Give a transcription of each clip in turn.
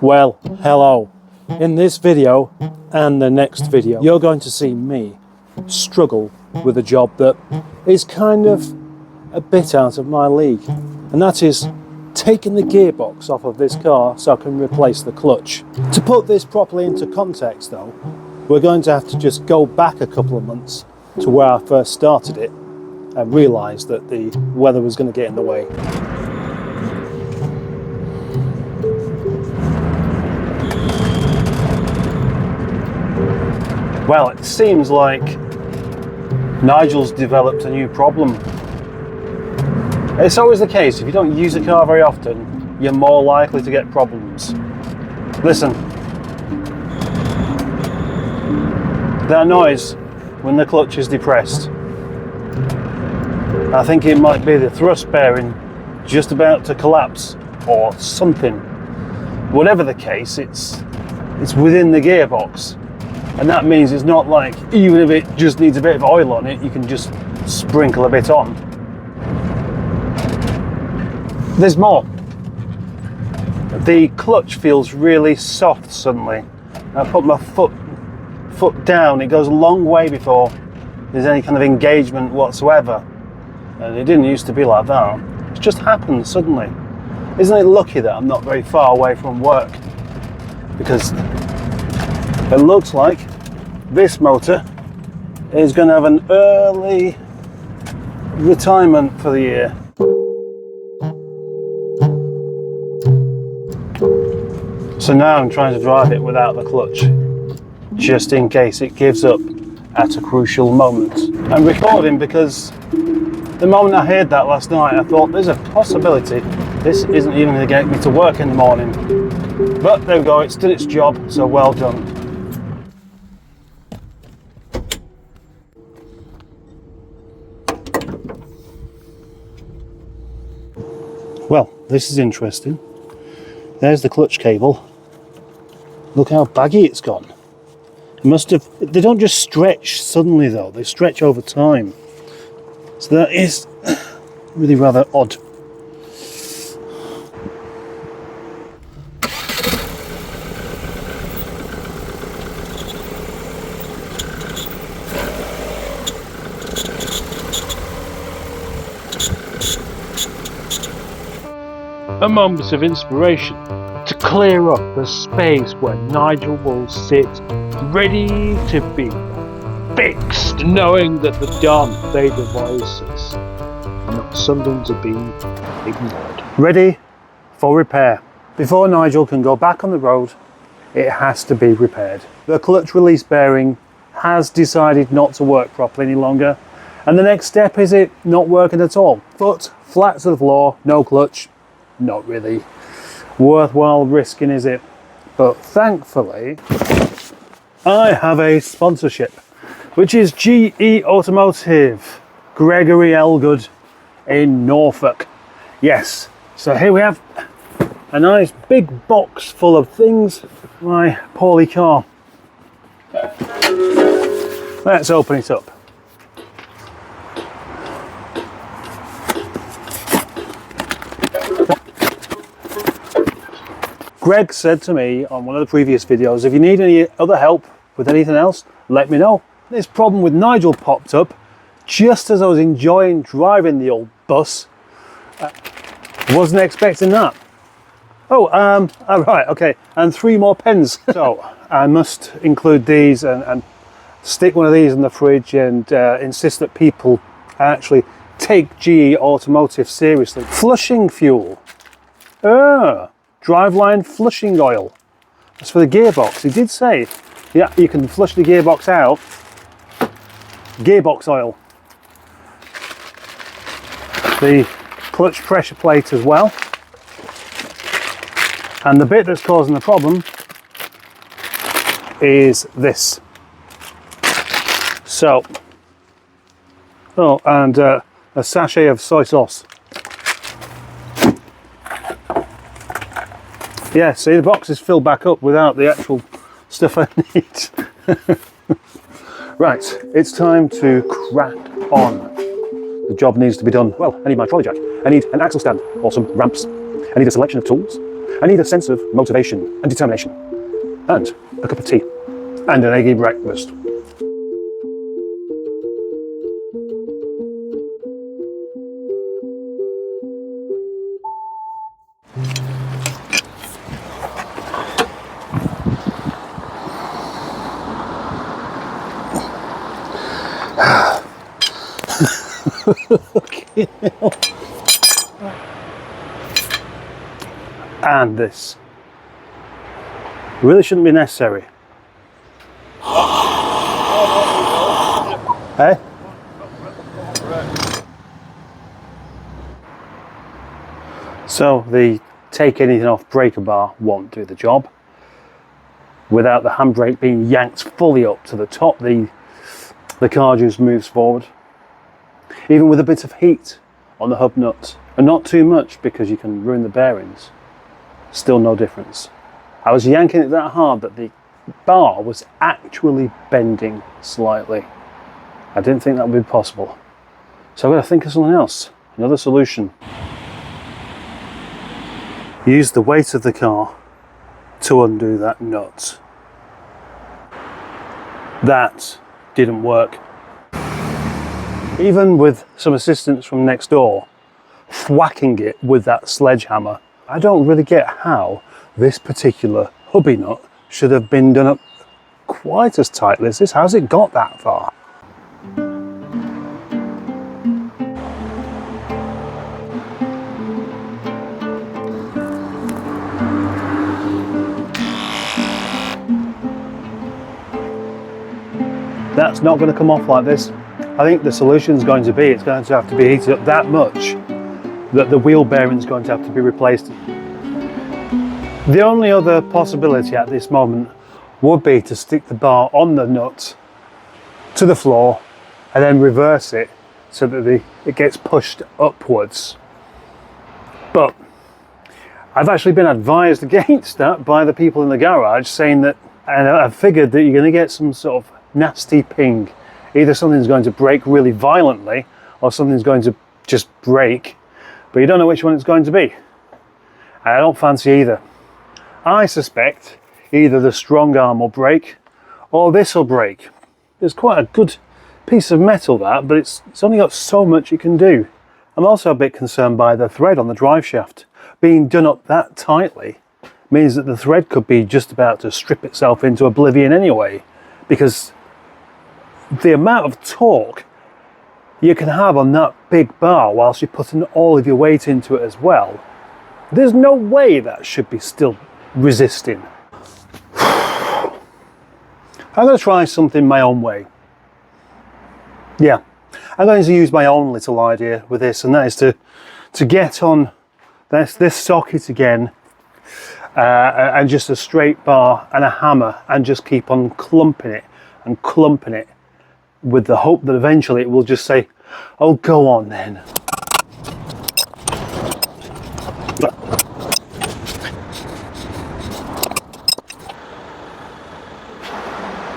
Well, hello. In this video and the next video, you're going to see me struggle with a job that is kind of a bit out of my league. And that is taking the gearbox off of this car so I can replace the clutch. To put this properly into context though, we're going to have to just go back a couple of months to where I first started it and realised that the weather was going to get in the way. Well, it seems like Nigel's developed a new problem. It's always the case, if you don't use a car very often, you're more likely to get problems. Listen. That noise when the clutch is depressed. I think it might be the thrust bearing just about to collapse or something. Whatever the case, it's within the gearbox. And that means it's not like, even if it just needs a bit of oil on it, you can just sprinkle a bit on. There's more. The clutch feels really soft suddenly. I put my foot down, it goes a long way before there's any kind of engagement whatsoever. And it didn't used to be like that. It just happened suddenly. Isn't it lucky that I'm not very far away from work? Because it looks like this motor is going to have an early retirement for the year. So now I'm trying to drive it without the clutch, just in case it gives up at a crucial moment. I'm recording because the moment I heard that last night, I thought there's a possibility this isn't even going to get me to work in the morning. But there we go, it did its job, so well done. Well, this is interesting. There's the clutch cable. Look how baggy it's gone. It must have, they don't just stretch suddenly though, they stretch over time. So that is really rather odd. A moment of inspiration to clear up the space where Nigel will sit ready to be fixed, knowing that the darn they devices are not something to be ignored. Ready for repair. Before Nigel can go back on the road, it has to be repaired. The clutch release bearing has decided not to work properly any longer, and the next step is it not working at all. Foot flat to the floor, no clutch. Not really worthwhile risking, is it? But thankfully, I have a sponsorship, which is GE Automotive, Gregory Elgood in Norfolk. Yes, so here we have a nice big box full of things for my poorly car. Let's open it up. Greg said to me on one of the previous videos, if you need any other help with anything else, let me know. This problem with Nigel popped up just as I was enjoying driving the old bus. Wasn't expecting that. Oh, right, okay, and 3 more pens. So I must include these and stick one of these in the fridge and insist that people actually take GE Automotive seriously. Flushing fuel. Driveline flushing oil. That's for the gearbox. He did say, yeah, you can flush the gearbox out. Gearbox oil. The clutch pressure plate as well. And the bit that's causing the problem is this. So, oh, and a sachet of soy sauce. Yeah, see, the box is filled back up without the actual stuff I need. Right, it's time to crack on. The job needs to be done. Well, I need my trolley jack. I need an axle stand or some ramps. I need a selection of tools. I need a sense of motivation and determination, and a cup of tea, and an eggy breakfast. And this really shouldn't be necessary. Eh? So the take anything off breaker bar won't do the job. Without the handbrake being yanked fully up to the top, the car just moves forward. Even with a bit of heat on the hub nut, and not too much because you can ruin the bearings, still no difference. I was yanking it that hard that the bar was actually bending slightly. I didn't think that would be possible. So I've got to think of something else, another solution. Use the weight of the car to undo that nut. That didn't work. Even with some assistance from next door, whacking it with that sledgehammer, I don't really get how this particular hubby nut should have been done up quite as tightly as this. How's it got that far? That's not going to come off like this. I think the solution is going to be, it's going to have to be heated up that much that the wheel bearing is going to have to be replaced. The only other possibility at this moment would be to stick the bar on the nut to the floor and then reverse it so that it gets pushed upwards. But I've actually been advised against that by the people in the garage, saying that, and I've figured that you're going to get some sort of nasty ping. Either something's going to break really violently or something's going to just break, but you don't know which one it's going to be. I don't fancy either. I suspect either the strong arm will break or this will break. It's quite a good piece of metal, that, but it's only got so much it can do. I'm also a bit concerned by the thread on the drive shaft. Being done up that tightly means that the thread could be just about to strip itself into oblivion anyway, because the amount of torque you can have on that big bar whilst you're putting all of your weight into it as well, there's no way that should be still resisting. I'm going to try something my own way. Yeah, I'm going to use my own little idea with this, and that is to get on this socket again and just a straight bar and a hammer and just keep on clumping it and clumping it, with the hope that eventually it will just say, oh, go on then.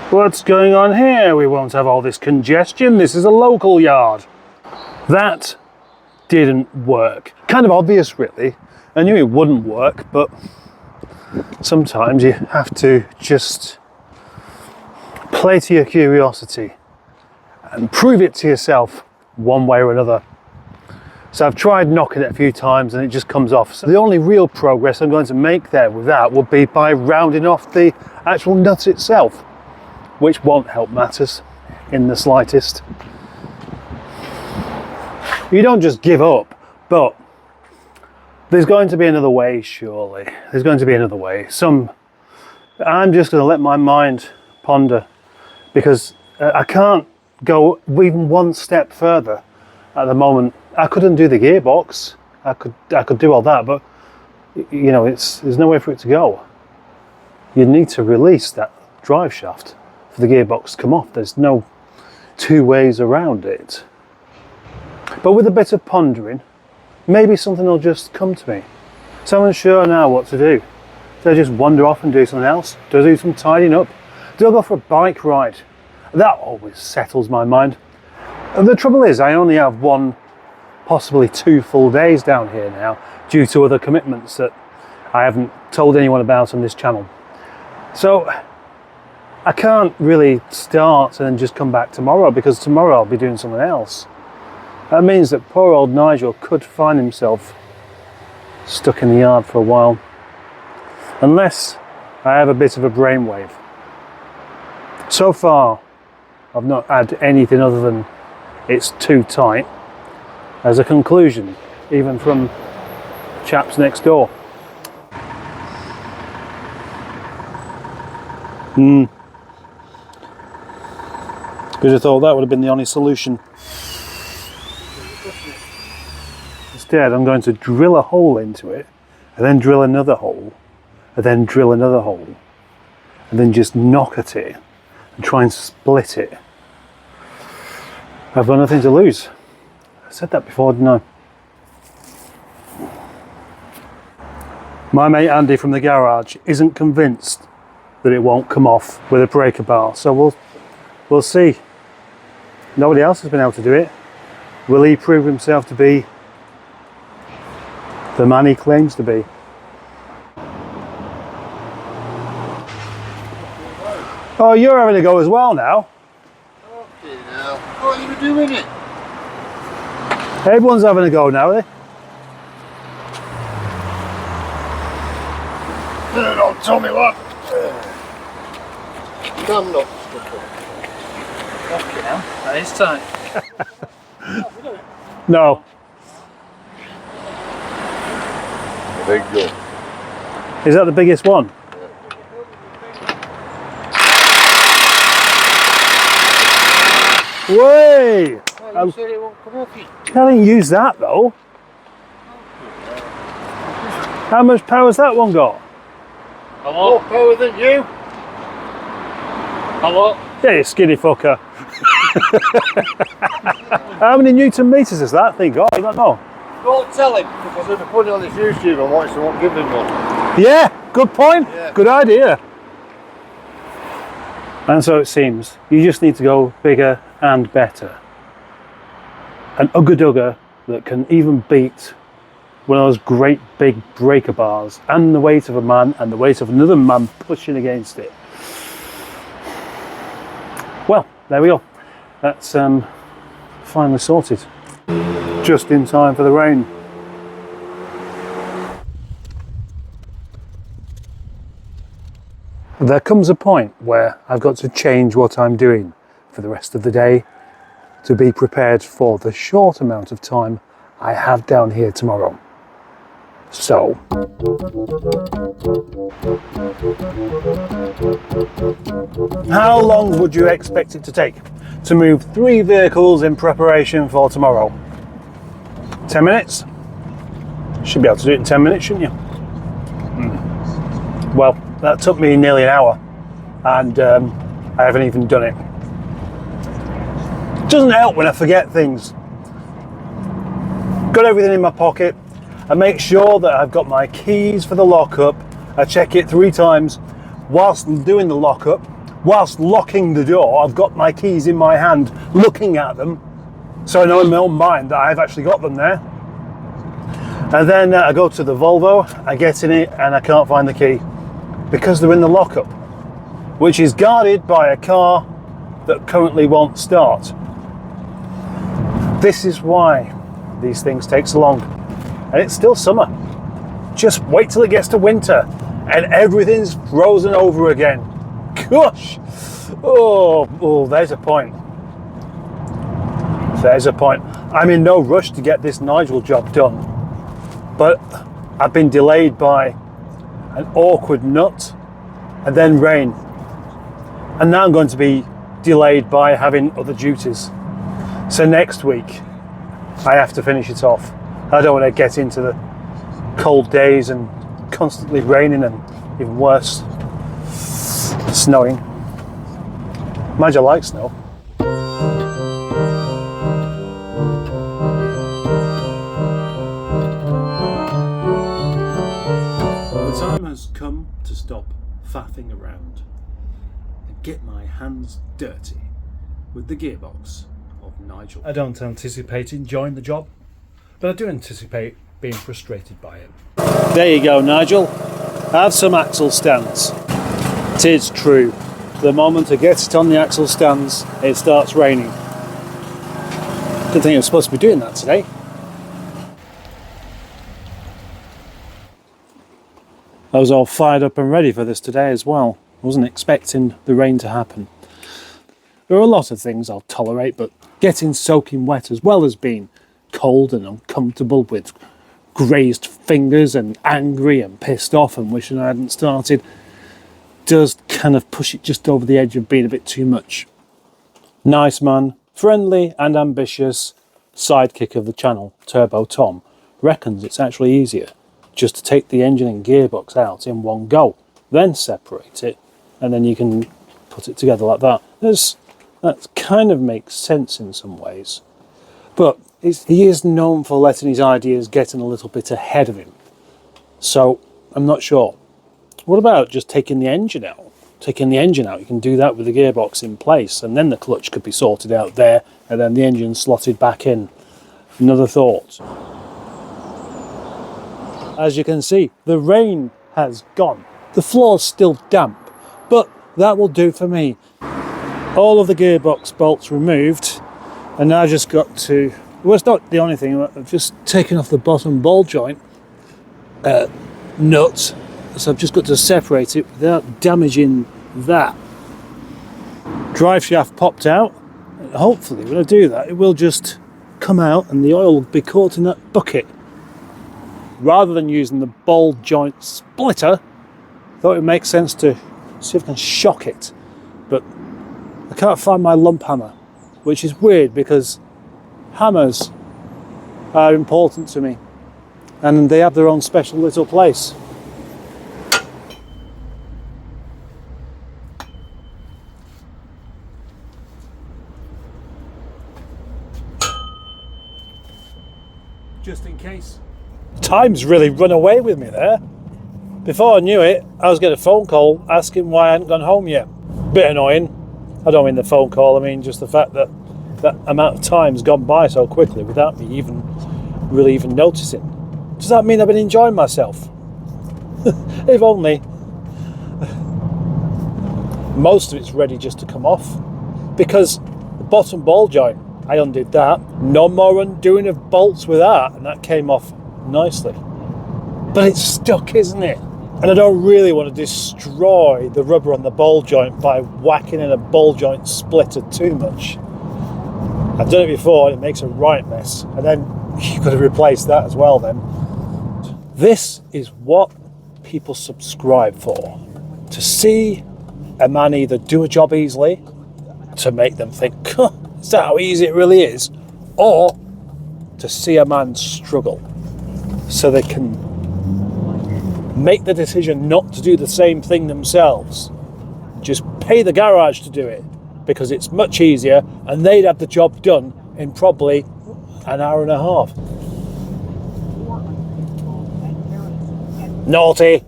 What's going on here? We won't have all this congestion. This is a local yard. That didn't work. Kind of obvious, really. I knew it wouldn't work, but sometimes you have to just play to your curiosity and prove it to yourself one way or another. So I've tried knocking it a few times and it just comes off. So the only real progress I'm going to make there with that would be by rounding off the actual nut itself, which won't help matters in the slightest. You don't just give up, but there's going to be another way, surely. There's going to be another way. I'm just going to let my mind ponder, because I can't go even one step further at the moment. I could undo the gearbox. I could do all that, but you know, there's no way for it to go. You need to release that drive shaft for the gearbox to come off. There's no two ways around it. But with a bit of pondering, maybe something will just come to me. So I'm unsure now what to do. Do I just wander off and do something else? Do I do some tidying up? Do I go for a bike ride? That always settles my mind. And the trouble is, I only have one, possibly 2 full days down here now, due to other commitments that I haven't told anyone about on this channel. So I can't really start and then just come back tomorrow, because tomorrow I'll be doing something else. That means that poor old Nigel could find himself stuck in the yard for a while, unless I have a bit of a brainwave. So far I've not had anything other than it's too tight as a conclusion, even from chaps next door. Because I thought that would have been the only solution. Instead, I'm going to drill a hole into it, and then drill another hole, and then drill another hole, and then just knock at it and try and split it. I've got nothing to lose. I said that before, didn't I? My mate Andy from the garage isn't convinced that it won't come off with a breaker bar, so we'll see. Nobody else has been able to do it. Will he prove himself to be the man he claims to be? Oh, you're having a go as well now. Okay, now. What are you doing it? Everyone's having a go now, are they? Don't tell me what. I'm not stuck up. Okay, now that is tight. No. Big go. Is that the biggest one? Way! You said it won't come off you. I didn't use that though. How much power's that one got? More power than you. Hello? Yeah, you skinny fucker. How many Newton meters is that thing got? I don't know. Don't tell him, because if I put it on his YouTube and watch, I won't give him one. Yeah, good point. Yeah. Good idea. And so it seems you just need to go bigger and better. An ugga dugger that can even beat one of those great big breaker bars, and the weight of a man and the weight of another man pushing against it. Well, there we go. That's finally sorted. Just in time for the rain. There comes a point where I've got to change what I'm doing for the rest of the day to be prepared for the short amount of time I have down here tomorrow. So, how long would you expect it to take to move 3 vehicles in preparation for tomorrow? 10 minutes? Should be able to do it in 10 minutes, shouldn't you? Well, that took me nearly an hour, and I haven't even done it. It doesn't help when I forget things. Got everything in my pocket. I make sure that I've got my keys for the lockup. I check it 3 times whilst I'm doing the lockup. Whilst locking the door, I've got my keys in my hand, looking at them, so I know in my own mind that I've actually got them there. And then I go to the Volvo, I get in it, and I can't find the key because they're in the lockup, which is guarded by a car that currently won't start. This is why these things take so long. And it's still summer. Just wait till it gets to winter and everything's frozen over again. Gosh! Oh, there's a point. There's a point. I'm in no rush to get this Nigel job done, but I've been delayed by an awkward nut and then rain. And now I'm going to be delayed by having other duties. So next week, I have to finish it off. I don't want to get into the cold days and constantly raining and even worse, snowing. Mind you, I like snow. The time has come to stop faffing around and get my hands dirty with the gearbox of Nigel. I don't anticipate enjoying the job, but I do anticipate being frustrated by it. There you go, Nigel. Have some axle stands. It is true. The moment I get it on the axle stands, it starts raining. Didn't think I was supposed to be doing that today. I was all fired up and ready for this today as well. I wasn't expecting the rain to happen. There are a lot of things I'll tolerate, but getting soaking wet as well as being cold and uncomfortable with grazed fingers and angry and pissed off and wishing I hadn't started does kind of push it just over the edge of being a bit too much. Nice man, friendly and ambitious sidekick of the channel, Turbo Tom, reckons it's actually easier just to take the engine and gearbox out in one go, then separate it, and then you can put it together like that. That kind of makes sense in some ways. But he is known for letting his ideas get in a little bit ahead of him. So, I'm not sure. What about just taking the engine out? Taking the engine out, you can do that with the gearbox in place, and then the clutch could be sorted out there, and then the engine slotted back in. Another thought. As you can see, the rain has gone. The floor's still damp, but that will do for me. All of the gearbox bolts removed, and now I've just got to, well, it's not the only thing, I've just taken off the bottom ball joint nut, so I've just got to separate it without damaging that. Drive shaft popped out. Hopefully when I do that, it will just come out and the oil will be caught in that bucket. Rather than using the ball joint splitter, I thought it would make sense to see if I can shock it, but I can't find my lump hammer, which is weird because hammers are important to me and they have their own special little place. Just in case. Time's really run away with me there. Before I knew it, I was getting a phone call asking why I hadn't gone home yet. Bit annoying. I don't mean the phone call, I mean just the fact that that amount of time's gone by so quickly without me really even noticing. Does that mean I've been enjoying myself? If only. Most of it's ready just to come off because the bottom ball joint, I undid that. No more undoing of bolts with that, and that came off nicely. But it's stuck, isn't it? And I don't really want to destroy the rubber on the ball joint by whacking in a ball joint splitter too much. I've done it before and it makes a right mess. And then you've got to replace that as well then. This is what people subscribe for. To see a man either do a job easily, to make them think, is that how easy it really is? Or to see a man struggle so they can make the decision not to do the same thing themselves. Just pay the garage to do it because it's much easier and they'd have the job done in probably an hour and a half. Naughty.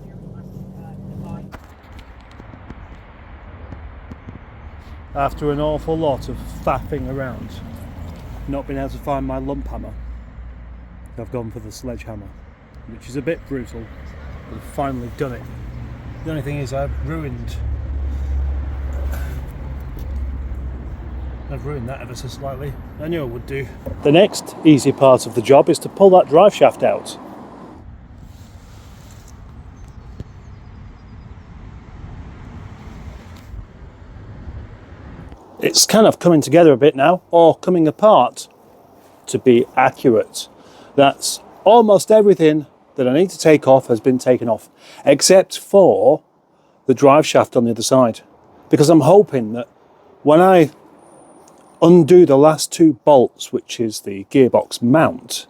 After an awful lot of faffing around, not being able to find my lump hammer, I've gone for the sledgehammer, which is a bit brutal, but I've finally done it. The only thing is I've ruined that ever so slightly. I knew I would do. The next easy part of the job is to pull that drive shaft out. It's kind of coming together a bit now, or coming apart, to be accurate. That's almost everything that I need to take off has been taken off, except for the drive shaft on the other side. Because I'm hoping that when I undo the last two bolts, which is the gearbox mount,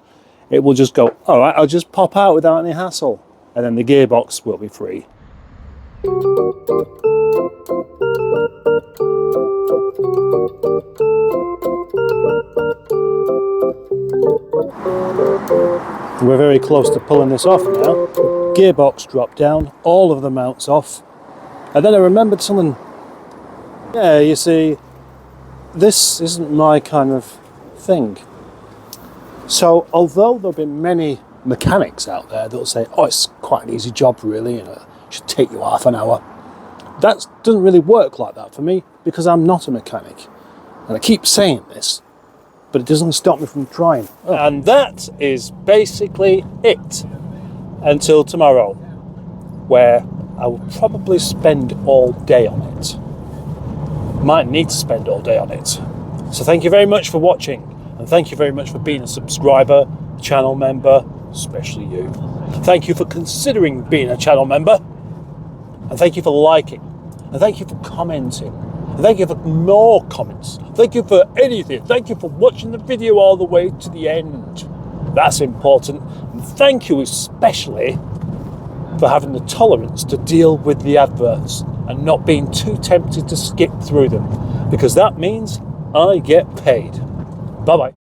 it will just go, all right, I'll just pop out without any hassle, and then the gearbox will be free. We're very close to pulling this off now. Gearbox dropped down, all of the mounts off, and then I remembered something. Yeah, you see, this isn't my kind of thing. So although there have been many mechanics out there that'll say, oh, it's quite an easy job really, and it should take you half an hour. That doesn't really work like that for me, because I'm not a mechanic. And I keep saying this, but it doesn't stop me from trying. Oh. And that is basically it until tomorrow, where I will probably spend all day on it. Might need to spend all day on it. So thank you very much for watching, and thank you very much for being a subscriber, channel member, especially you. Thank you for considering being a channel member, and thank you for liking, and thank you for commenting, and thank you for more comments, thank you for anything, thank you for watching the video all the way to the end. That's important. And thank you especially for having the tolerance to deal with the adverts and not being too tempted to skip through them, because that means I get paid. Bye bye.